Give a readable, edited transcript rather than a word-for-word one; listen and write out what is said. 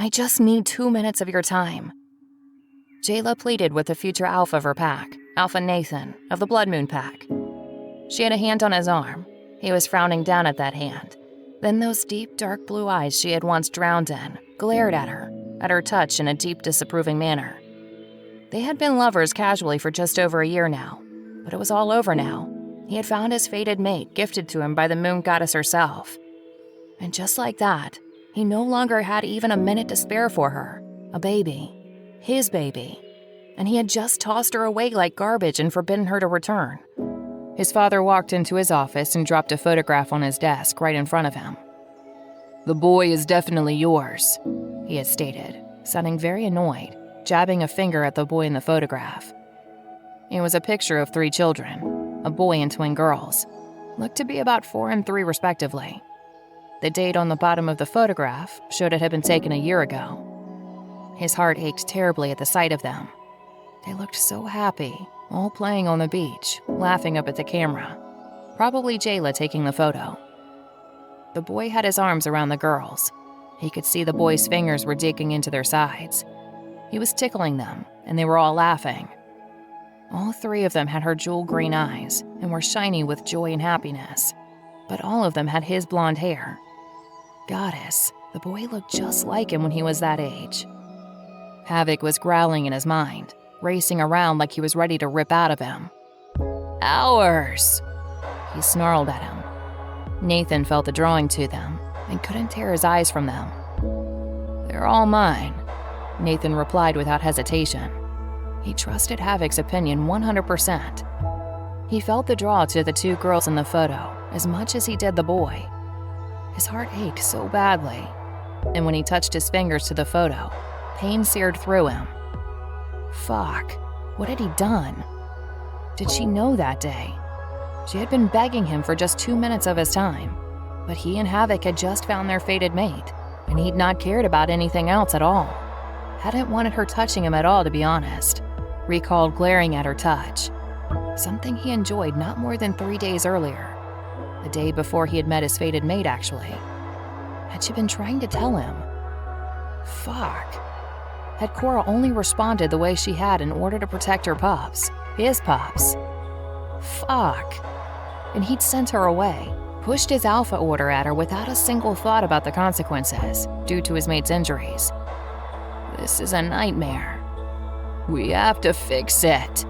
I just need 2 minutes of your time." Jayla pleaded with the future alpha of her pack, Alpha Nathan, of the Blood Moon Pack. She had a hand on his arm. He was frowning down at that hand. Then those deep, dark blue eyes she had once drowned in glared at her touch in a deep, disapproving manner. They had been lovers casually for just over a year now, but it was all over now. He had found his fated mate, gifted to him by the moon goddess herself. And just like that, he no longer had even a minute to spare for her. A baby. His baby. And he had just tossed her away like garbage and forbidden her to return. His father walked into his office and dropped a photograph on his desk right in front of him. "The boy is definitely yours," he had stated, sounding very annoyed, jabbing a finger at the boy in the photograph. It was a picture of 3 children, a boy and twin girls, looked to be about 4 and 3 respectively. The date on the bottom of the photograph showed it had been taken a year ago. His heart ached terribly at the sight of them. They looked so happy, all playing on the beach, laughing up at the camera. Probably Jayla taking the photo. The boy had his arms around the girls. He could see the boy's fingers were digging into their sides. He was tickling them, and they were all laughing. All 3 of them had her jewel green eyes and were shiny with joy and happiness. But all of them had his blonde hair. Goddess, the boy looked just like him when he was that age. Havoc was growling in his mind, racing around like he was ready to rip out of him. "Ours!" He snarled at him. Nathan felt the drawing to them and couldn't tear his eyes from them. "They're all mine," Nathan replied without hesitation. He trusted Havoc's opinion 100%. He felt the draw to the 2 girls in the photo as much as he did the boy. His heart ached so badly, and when he touched his fingers to the photo, pain seared through him. Fuck, what had he done? Did she know that day? She had been begging him for just 2 minutes of his time, but he and Havoc had just found their fated mate, and he'd not cared about anything else at all. Hadn't wanted her touching him at all, to be honest. Recalled glaring at her touch. Something he enjoyed not more than 3 days earlier. The day before he had met his fated mate, actually. Had she been trying to tell him? Fuck. Had Cora only responded the way she had in order to protect her pups? His pups? Fuck. And he'd sent her away, pushed his alpha order at her without a single thought about the consequences, due to his mate's injuries. This is a nightmare. "We have to fix it,"